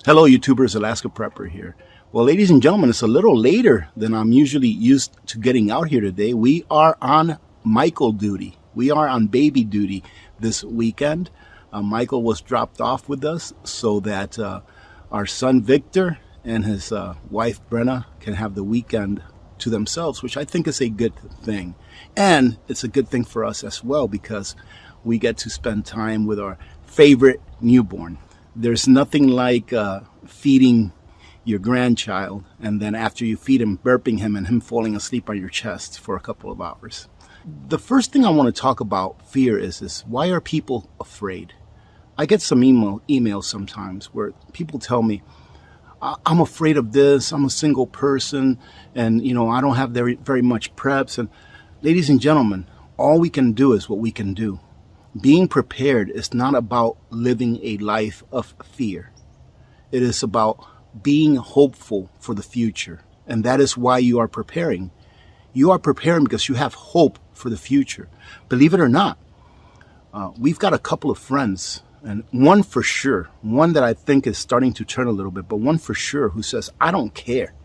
Hello, YouTubers. Alaska Prepper here. Well, ladies and gentlemen, it's a little later than I'm usually used to getting out here today. We are on Michael duty. We are on baby duty this weekend. Michael was dropped off with us so that our son Victor and his wife Brenna can have the weekend to themselves, which I think is a good thing. And it's a good thing for us as well because we get to spend time with our favorite newborn. There's nothing like feeding your grandchild and then after you feed him, burping him and him falling asleep on your chest for a couple of hours. The first thing I want to talk about fear is why are people afraid? I get some emails sometimes where people tell me, I'm afraid of this, I'm a single person, and I don't have very much preps. And ladies and gentlemen, all we can do is what we can do. Being prepared is not about living a life of fear. It is about being hopeful for the future. And that is why you are preparing. You are preparing because you have hope for the future. Believe it or not, we've got a couple of friends, and one for sure, one that I think is starting to turn a little bit, but one for sure who says, I don't care.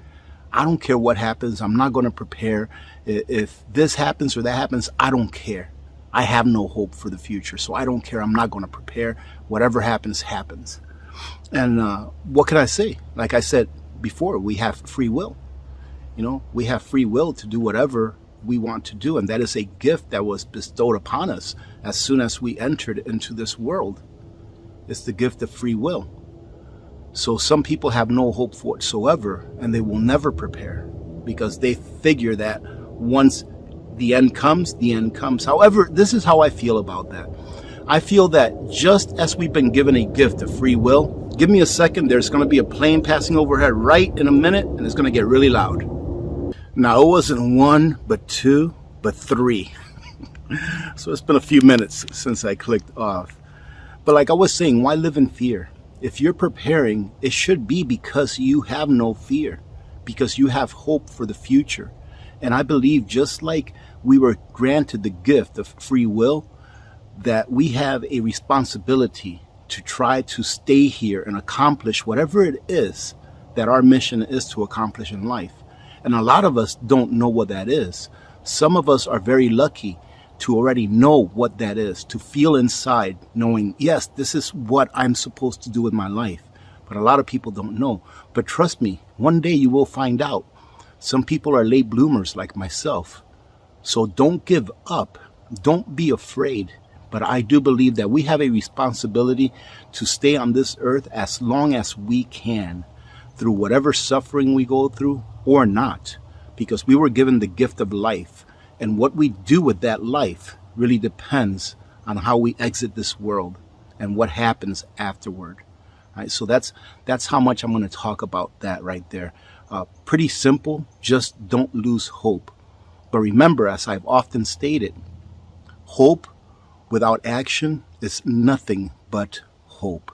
I don't care what happens. I'm not going to prepare. If this happens or that happens, I don't care. I have no hope for the future, so I don't care. I'm not going to prepare. Whatever happens, happens. And what can I say? Like I said before, we have free will. We have free will to do whatever we want to do, and that is a gift that was bestowed upon us as soon as we entered into this world. It's the gift of free will. So some people have no hope whatsoever, and they will never prepare because they figure that once the end comes, the end comes. However, this is how I feel about that. I feel that just as we've been given a gift of free will, give me a second, there's going to be a plane passing overhead right in a minute, and it's going to get really loud. Now, it wasn't one, but two, but three. So it's been a few minutes since I clicked off. But like I was saying, why live in fear? If you're preparing, it should be because you have no fear, because you have hope for the future. And I believe just like we were granted the gift of free will, that we have a responsibility to try to stay here and accomplish whatever it is that our mission is to accomplish in life. And a lot of us don't know what that is. Some of us are very lucky to already know what that is, to feel inside knowing, yes, this is what I'm supposed to do with my life. But a lot of people don't know. But trust me, one day you will find out. Some people are late bloomers like myself. So don't give up. Don't be afraid. But I do believe that we have a responsibility to stay on this earth as long as we can, through whatever suffering we go through or not, because we were given the gift of life. And what we do with that life really depends on how we exit this world and what happens afterward. All right, so that's how much I'm going to talk about that right there. Pretty simple, just don't lose hope. But remember, as I've often stated, hope without action is nothing but hope.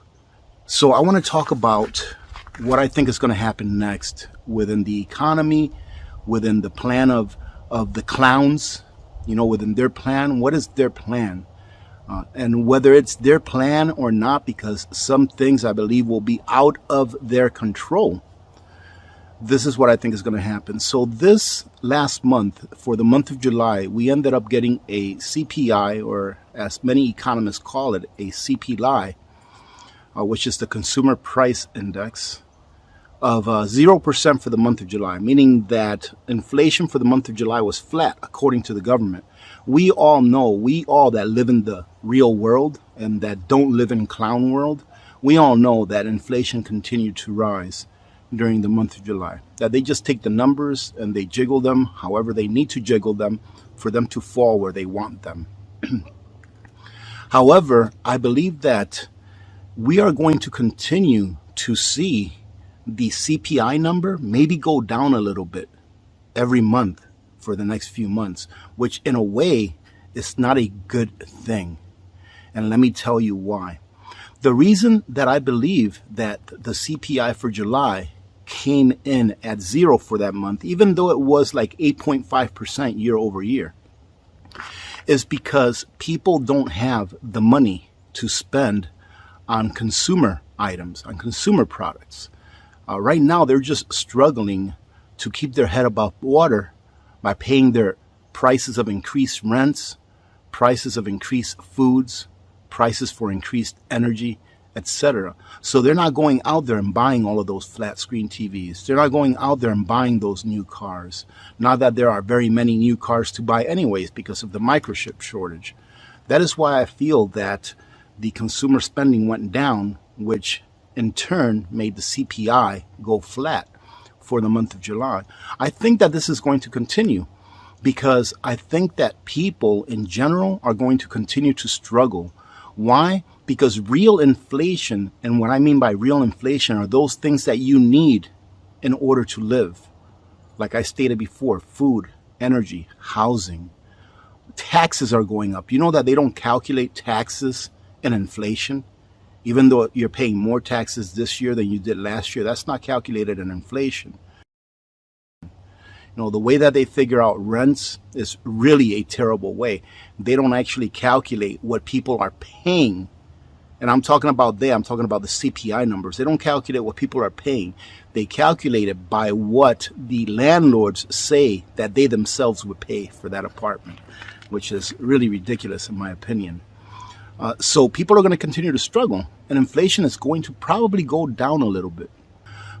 So I want to talk about what I think is going to happen next within the economy, within the plan of the clowns, within their plan. What is their plan? And whether it's their plan or not, because some things I believe will be out of their control. This is what I think is going to happen. So this last month, for the month of July, we ended up getting a CPI, or as many economists call it, a CPI, which is the Consumer Price Index, of 0% for the month of July, meaning that inflation for the month of July was flat, according to the government. We all know, we all that live in the real world and that don't live in clown world, we all know that inflation continued to rise during the month of July. That they just take the numbers and they jiggle them however they need to jiggle them for them to fall where they want them. However, I believe that we are going to continue to see the CPI number maybe go down a little bit every month for the next few months, which in a way is not a good thing. And let me tell you why. The reason that I believe that the CPI for July came in at 0 for that month, even though it was like 8.5% year over year, is because people don't have the money to spend on consumer items, on consumer products. Right now, they're just struggling to keep their head above water by paying their prices of increased rents, prices of increased foods, prices for increased energy, etc. So they're not going out there and buying all of those flat screen TVs. They're not going out there and buying those new cars. Not that there are very many new cars to buy anyways because of the microchip shortage. That is why I feel that the consumer spending went down, which in turn made the CPI go flat for the month of July. I think that this is going to continue because I think that people in general are going to continue to struggle. Why? Because real inflation, and what I mean by real inflation are those things that you need in order to live. Like I stated before, food, energy, housing. Taxes are going up. You know that they don't calculate taxes in inflation? Even though you're paying more taxes this year than you did last year, that's not calculated in inflation. You know, the way that they figure out rents is really a terrible way. They don't actually calculate what people are paying. And I'm talking about the CPI numbers. They don't calculate what people are paying. They calculate it by what the landlords say that they themselves would pay for that apartment, which is really ridiculous in my opinion. So people are going to continue to struggle, and inflation is going to probably go down a little bit.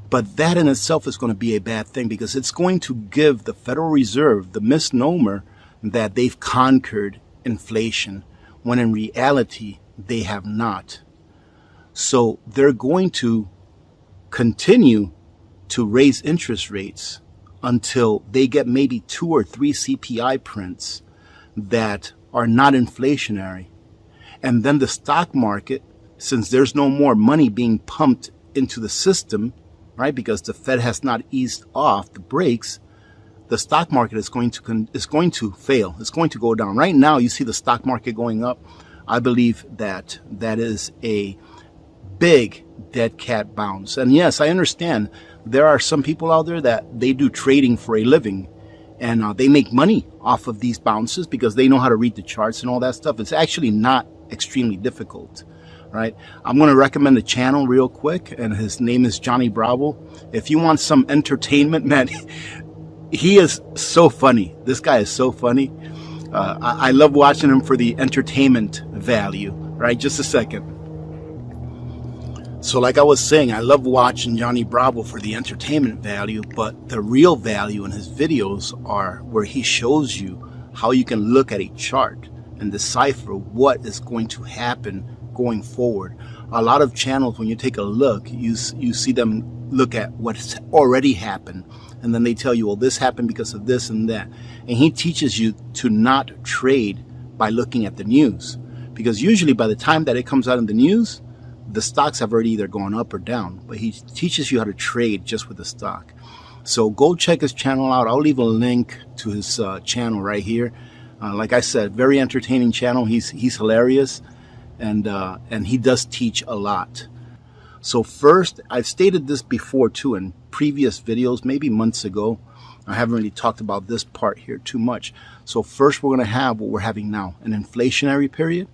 But that in itself is going to be a bad thing because it's going to give the Federal Reserve the misnomer that they've conquered inflation, when in reality, they have not. So they're going to continue to raise interest rates until they get maybe 2 or 3 CPI prints that are not inflationary. And then the stock market, since there's no more money being pumped into the system, right, because the Fed has not eased off the brakes, the stock market is going to fail. It's going to go down. Right now, you see the stock market going up. I believe that is a big dead cat bounce. And yes, I understand there are some people out there that they do trading for a living, and they make money off of these bounces because they know how to read the charts and all that stuff. It's actually not extremely difficult, right? I'm going to recommend a channel real quick, and his name is Johnny Bravo. If you want some entertainment, man, he is so funny. This guy is so funny. I love watching him for the entertainment value, right? Just a second. So like I was saying, I love watching Johnny Bravo for the entertainment value, but the real value in his videos are where he shows you how you can look at a chart and decipher what is going to happen going forward. A lot of channels, when you take a look, you see them look at what's already happened, and then they tell you, well, this happened because of this and that. And he teaches you to not trade by looking at the news, because usually by the time that it comes out in the news, the stocks have already either gone up or down. But he teaches you how to trade just with the stock. So go check his channel out. I'll leave a link to his channel right here. Like I said, very entertaining channel. He's hilarious, and he does teach a lot. So first, I've stated this before too in previous videos, maybe months ago. I haven't really talked about this part here too much. So first, we're going to have what we're having now, an inflationary period,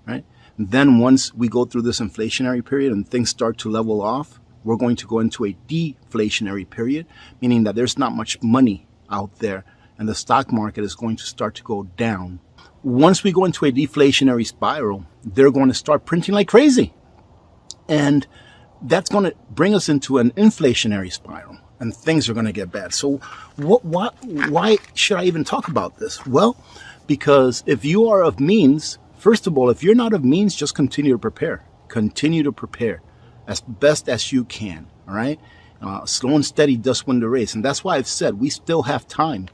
right? And then once we go through this inflationary period and things start to level off, we're going to go into a deflationary period, meaning that there's not much money out there, and the stock market is going to start to go down. Once we go into a deflationary spiral, they're going to start printing like crazy. And that's going to bring us into an inflationary spiral, and things are going to get bad. So why should I even talk about this? Well, because if you are of means, first of all, if you're not of means, just continue to prepare. Continue to prepare as best as you can, all right? Slow and steady does win the race. And that's why I've said we still have time.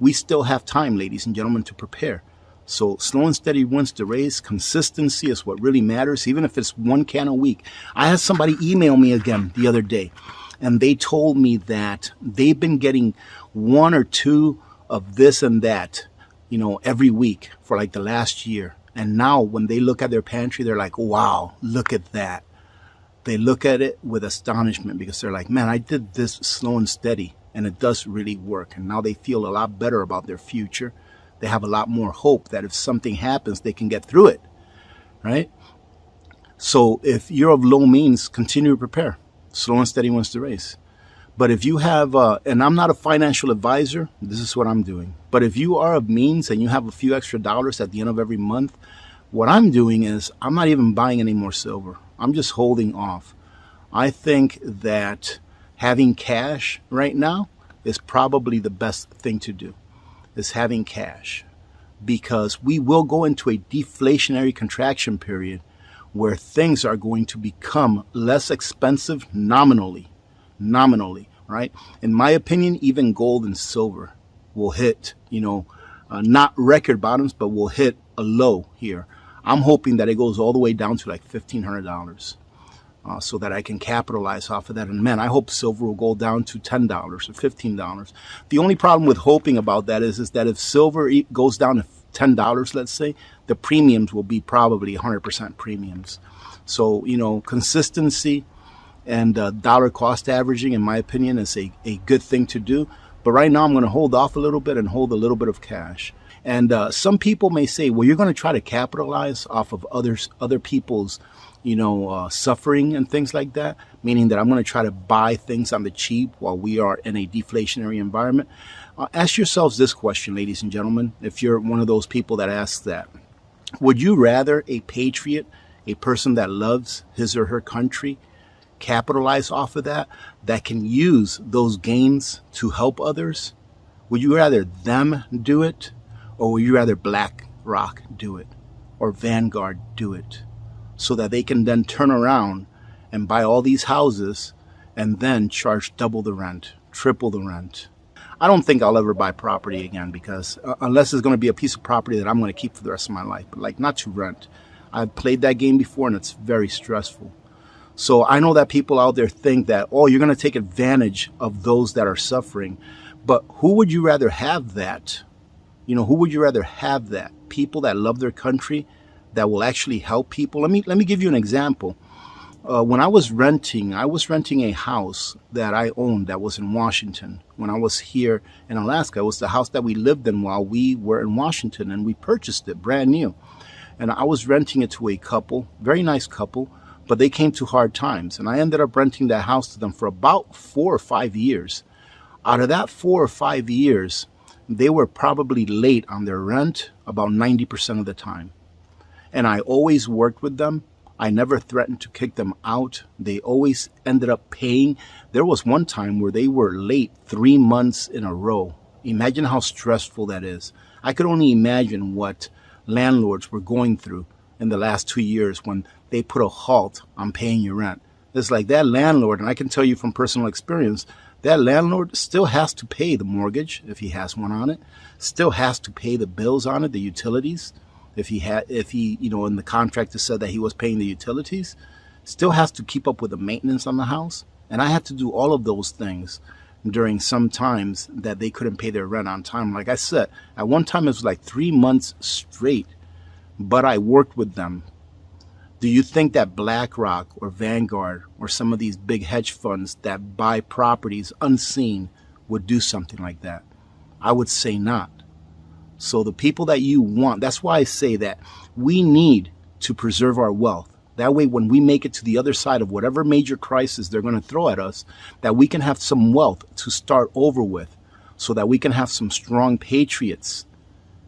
We still have time, ladies and gentlemen, to prepare. So slow and steady wins the race. Consistency is what really matters, even if it's one can a week. I had somebody email me again the other day, and they told me that they've been getting 1 or 2 of this and that, you know, every week for like the last year. And now when they look at their pantry, they're like, wow, look at that. They look at it with astonishment because they're like, man, I did this slow and steady, and it does really work. And now they feel a lot better about their future. They have a lot more hope that if something happens, they can get through it, right? So if you're of low means, continue to prepare. Slow and steady wins the race. But if you have, and I'm not a financial advisor, this is what I'm doing. But if you are of means and you have a few extra dollars at the end of every month, what I'm doing is I'm not even buying any more silver. I'm just holding off. I think that having cash right now is probably the best thing to do, is having cash, because we will go into a deflationary contraction period where things are going to become less expensive nominally, right? In my opinion, even gold and silver will hit, not record bottoms, but will hit a low here. I'm hoping that it goes all the way down to like $1,500 so that I can capitalize off of that. And man, I hope silver will go down to $10 or $15. The only problem with hoping about that is that if silver goes down to $10, let's say, the premiums will be probably 100% premiums. So, consistency and dollar cost averaging, in my opinion, is a good thing to do. But right now I'm going to hold off a little bit and hold a little bit of cash. And some people may say, well, you're going to try to capitalize off of other people's, suffering and things like that, meaning that I'm going to try to buy things on the cheap while we are in a deflationary environment. Ask yourselves this question, ladies and gentlemen, if you're one of those people that asks that. Would you rather a patriot, a person that loves his or her country, capitalize off of that can use those gains to help others? Would you rather them do it, or would you rather BlackRock do it, or Vanguard do it, so that they can then turn around and buy all these houses and then charge double the rent, triple the rent? I don't think I'll ever buy property again, because unless it's going to be a piece of property that I'm going to keep for the rest of my life, but like not to rent. I've played that game before and it's very stressful. So I know that people out there think that, oh, you're going to take advantage of those that are suffering. But who would you rather have that? Who would you rather have that? People that love their country, that will actually help people. Let me give you an example. When I was renting a house that I owned that was in Washington. When I was here in Alaska, it was the house that we lived in while we were in Washington, and we purchased it brand new. And I was renting it to a couple, very nice couple, but they came to hard times. And I ended up renting that house to them for about 4 or 5 years. Out of that 4 or 5 years, they were probably late on their rent about 90% of the time. And I always worked with them. I never threatened to kick them out. They always ended up paying. There was one time where they were late 3 months in a row. Imagine how stressful that is. I could only imagine what landlords were going through in the last 2 years when they put a halt on paying your rent. It's like that landlord, and I can tell you from personal experience, that landlord still has to pay the mortgage if he has one on it, still has to pay the bills on it, the utilities. If he in the contract it said that he was paying the utilities, still has to keep up with the maintenance on the house. And I had to do all of those things during some times that they couldn't pay their rent on time. Like I said, at one time it was like 3 months straight, but I worked with them. Do you think that BlackRock or Vanguard or some of these big hedge funds that buy properties unseen would do something like that? I would say not. So the people that you want, that's why I say that we need to preserve our wealth. That way, when we make it to the other side of whatever major crisis they're going to throw at us, that we can have some wealth to start over with, so that we can have some strong patriots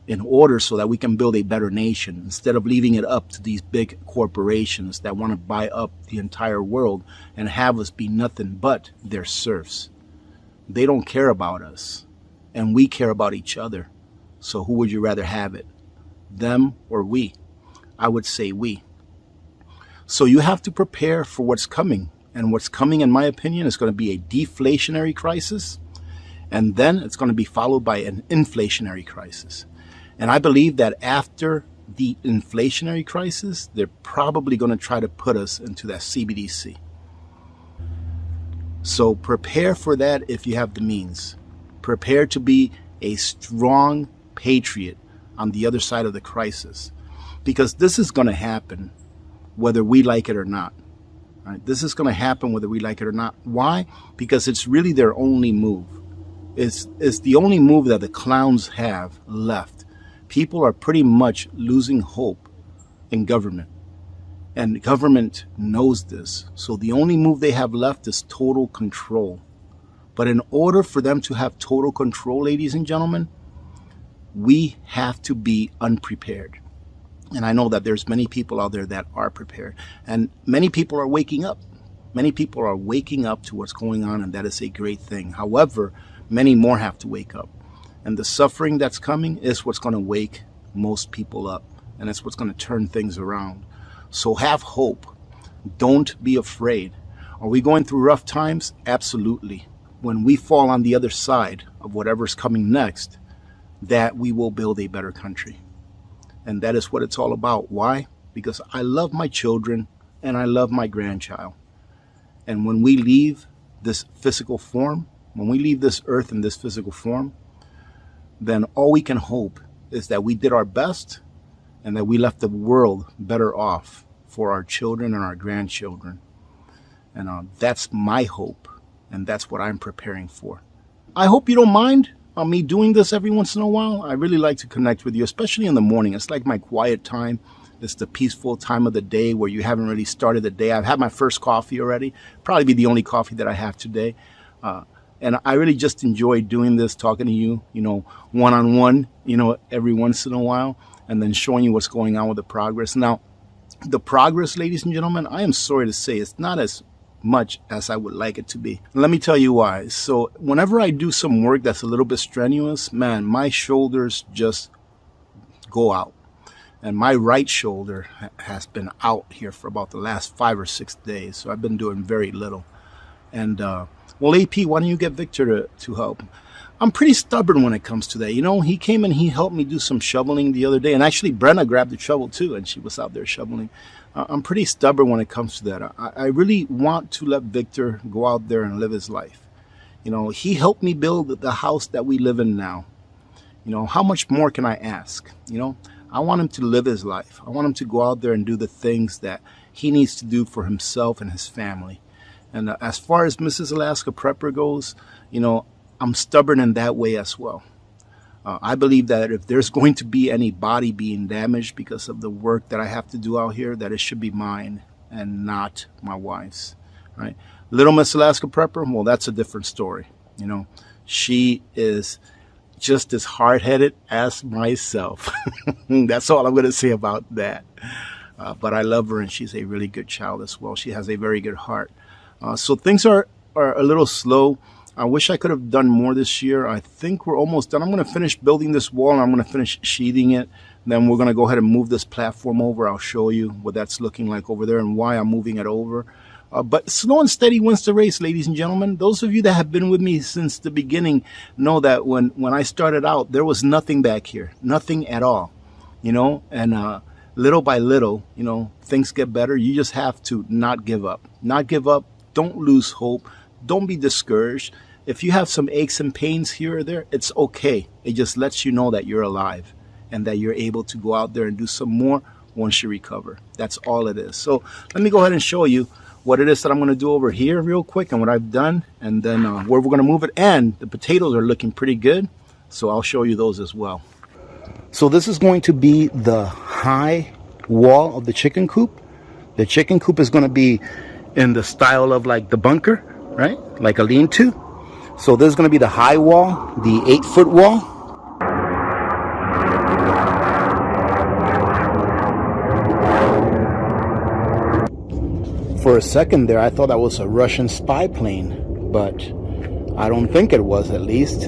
in order so that we can build a better nation, instead of leaving it up to these big corporations that want to buy up the entire world and have us be nothing but their serfs. They don't care about us, and we care about each other. So who would you rather have it? Them or we? I would say we. So you have to prepare for what's coming. And what's coming, in my opinion, is going to be a deflationary crisis. And then it's going to be followed by an inflationary crisis. And I believe that after the inflationary crisis, they're probably going to try to put us into that CBDC. So prepare for that if you have the means. Prepare to be a strong patriot on the other side of the crisis, because this is going to happen whether we like it or not. Right? This is going to happen whether we like it or not. Why? Because it's really their only move. It's the only move that the clowns have left. People are pretty much losing hope in government. And government knows this. So the only move they have left is total control. But in order for them to have total control, ladies and gentlemen, we have to be unprepared. And I know that there's many people out there that are prepared. And many people are waking up. Many people are waking up to what's going on, and that is a great thing. However, many more have to wake up. And the suffering that's coming is what's going to wake most people up. And that's what's going to turn things around. So have hope. Don't be afraid. Are we going through rough times? Absolutely. When we fall on the other side of whatever's coming next, that we will build a better country. And that is what it's all about. Why? Because I love my children and I love my grandchild. And when we leave this physical form, when we leave this earth in this physical form, then all we can hope is that we did our best and that we left the world better off for our children and our grandchildren. And that's my hope, and that's what I'm preparing for. I hope you don't mind me doing this every once in a while. I really like to connect with you, especially in the morning. It's like my quiet time. It's the peaceful time of the day where you haven't really started the day. I've had my first coffee already, probably be the only coffee that I have today. And I really just enjoy doing this, talking to you, one-on-one, every once in a while, and then showing you what's going on with the progress. Now, the progress, ladies and gentlemen, I am sorry to say it's not as much as I would like it to be. And let me tell you why. So whenever I do some work that's a little bit strenuous, man, my shoulders just go out. And my right shoulder has been out here for about the last 5 or 6 days. So I've been doing very little. And, well, AP, why don't you get Victor to help? I'm pretty stubborn when it comes to that. He came and he helped me do some shoveling the other day. And actually, Brenna grabbed the shovel too, and she was out there shoveling. I'm pretty stubborn when it comes to that. I really want to let Victor go out there and live his life. He helped me build the house that we live in now. How much more can I ask? I want him to live his life. I want him to go out there and do the things that he needs to do for himself and his family. And as far as Mrs. Alaska Prepper goes, I'm stubborn in that way as well. I believe that if there's going to be any body being damaged because of the work that I have to do out here, that it should be mine and not my wife's, right? Little Miss Alaska Prepper, well, that's a different story. She is just as hard-headed as myself. That's all I'm going to say about that. But I love her, and she's a really good child as well. She has a very good heart. So things are a little slow. I wish I could have done more this year. I think we're almost done. I'm going to finish building this wall, and I'm going to finish sheathing it. Then we're going to go ahead and move this platform over. I'll show you what that's looking like over there and why I'm moving it over. But slow and steady wins the race, ladies and gentlemen. Those of you that have been with me since the beginning know that when I started out, there was nothing back here, nothing at all, and little by little, things get better. You just have to not give up. Not give up. Don't lose hope. Don't be discouraged. If you have some aches and pains here or there, it's okay. It just lets you know that you're alive and that you're able to go out there and do some more once you recover. That's all it is. So let me go ahead and show you what it is that I'm going to do over here real quick and what I've done, and then where we're going to move it. And the potatoes are looking pretty good, so I'll show you those as well. So this is going to be the high wall of the chicken coop. The chicken coop is going to be in the style of like the bunker, right? Like a lean-to. So this is going to be the high wall, the 8-foot wall. For a second there, I thought that was a Russian spy plane, but I don't think it was, at least.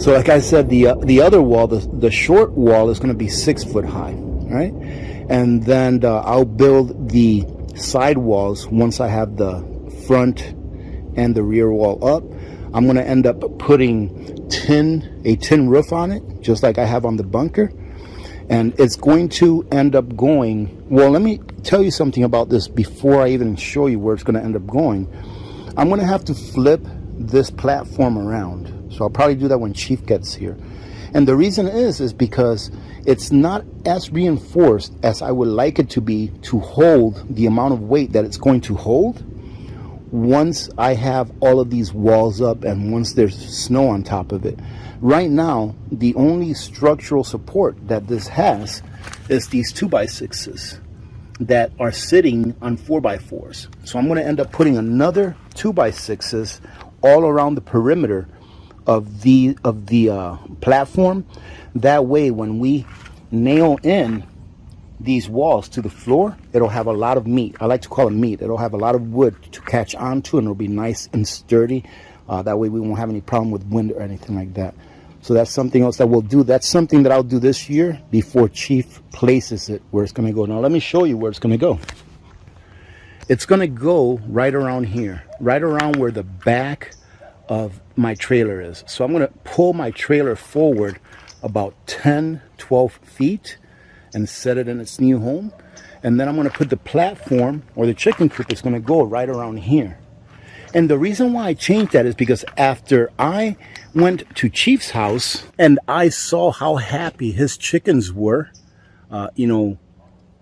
So like I said, the other wall, the short wall, is going to be 6 foot high, right? And then I'll build the side walls once I have the front and the rear wall up. I'm going to end up putting a tin roof on it, just like I have on the bunker. And it's going to end up going, well, let me tell you something about this before I even show you where it's going to end up going. I'm going to have to flip this platform around. So I'll probably do that when Chief gets here. And the reason is because it's not as reinforced as I would like it to be to hold the amount of weight that it's going to hold once I have all of these walls up and once there's snow on top of it. Right now, the only structural support that this has is these 2x6s. that are sitting on 4x4s. So I'm going to end up putting another 2x6s all around the perimeter of the platform. That way, when we nail in these walls to the floor, it'll have a lot of meat. I like to call it meat. It'll have a lot of wood to catch onto, and it'll be nice and sturdy. That way we won't have any problem with wind or anything like that. So that's something else that we'll do. That's something that I'll do this year before Chief places it where it's going to go. Now let me show you where it's going to go. It's going to go right around here, right around where the back of my trailer is. So I'm going to pull my trailer forward about 10, 12 feet and set it in its new home. And then I'm going to put the platform, or the chicken coop, is going to go right around here. And the reason why I changed that is because after I went to Chief's house and I saw how happy his chickens were,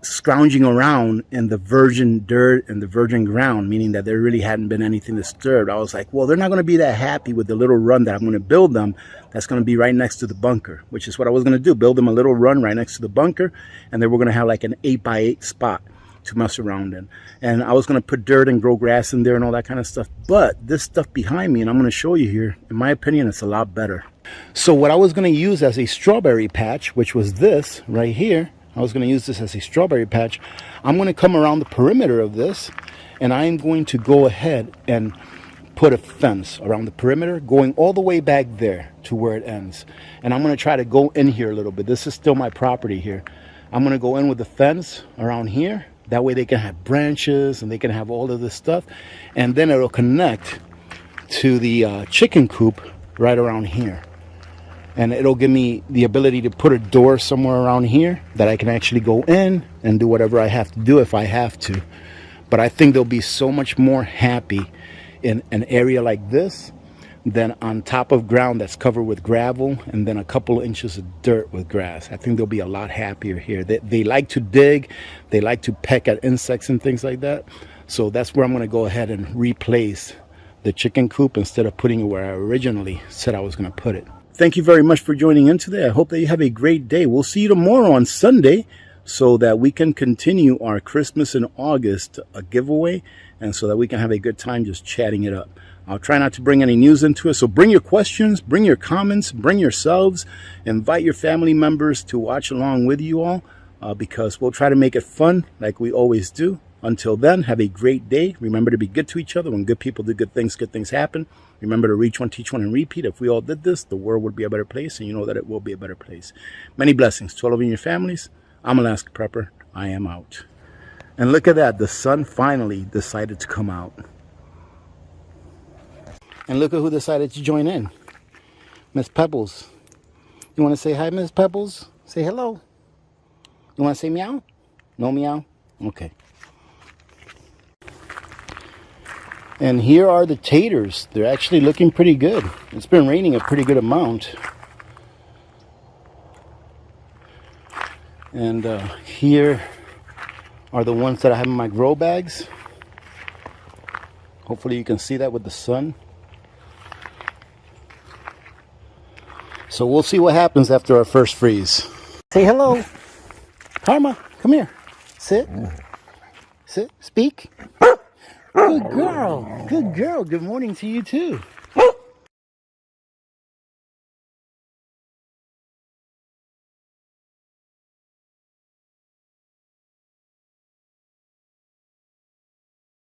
scrounging around in the virgin dirt and the virgin ground, meaning that there really hadn't been anything disturbed, I was like, well, they're not going to be that happy with the little run that I'm going to build them that's going to be right next to the bunker, which is what I was going to do, build them a little run right next to the bunker, and then we're going to have like an 8x8 spot to mess around in. And I was going to put dirt and grow grass in there and all that kind of stuff. But this stuff behind me, and I'm going to show you here, in my opinion, it's a lot better. So what I was going to use as a strawberry patch, which was this right here, I was going to use this as a strawberry patch. I'm going to come around the perimeter of this, and I'm going to go ahead and put a fence around the perimeter going all the way back there to where it ends. And I'm going to try to go in here a little bit. This is still my property here. I'm going to go in with the fence around here. That way they can have branches and they can have all of this stuff. And then it'll connect to the chicken coop right around here. And it'll give me the ability to put a door somewhere around here that I can actually go in and do whatever I have to do if I have to. But I think they'll be so much more happy in an area like this than on top of ground that's covered with gravel and then a couple of inches of dirt with grass. I think they'll be a lot happier here. They like to dig, they like to peck at insects and things like that. So that's where I'm going to go ahead and replace the chicken coop instead of putting it where I originally said I was going to put it. Thank you very much for joining in today. I hope that you have a great day. We'll see you tomorrow on Sunday so that we can continue our Christmas in August giveaway, and so that we can have a good time just chatting it up. I'll try not to bring any news into it, so bring your questions, bring your comments, bring yourselves, invite your family members to watch along with you all, because we'll try to make it fun like we always do. Until then, have a great day. Remember to be good to each other. When good people do good things happen. Remember to reach one, teach one, and repeat. If we all did this, the world would be a better place, and you know that it will be a better place. Many blessings to all of you and your families. I'm Alaska Prepper. I am out. And look at that. The sun finally decided to come out. And look at who decided to join in. Miss Pebbles. You want to say hi, Miss Pebbles? Say hello. You want to say meow? No meow? Okay. And here are the taters. They're actually looking pretty good. It's been raining a pretty good amount. And here are the ones that I have in my grow bags. Hopefully you can see that with the sun. So we'll see what happens after our first freeze. Say hello. Karma, come here. Sit. Sit. Speak. Good girl. Good girl. Good morning to you too.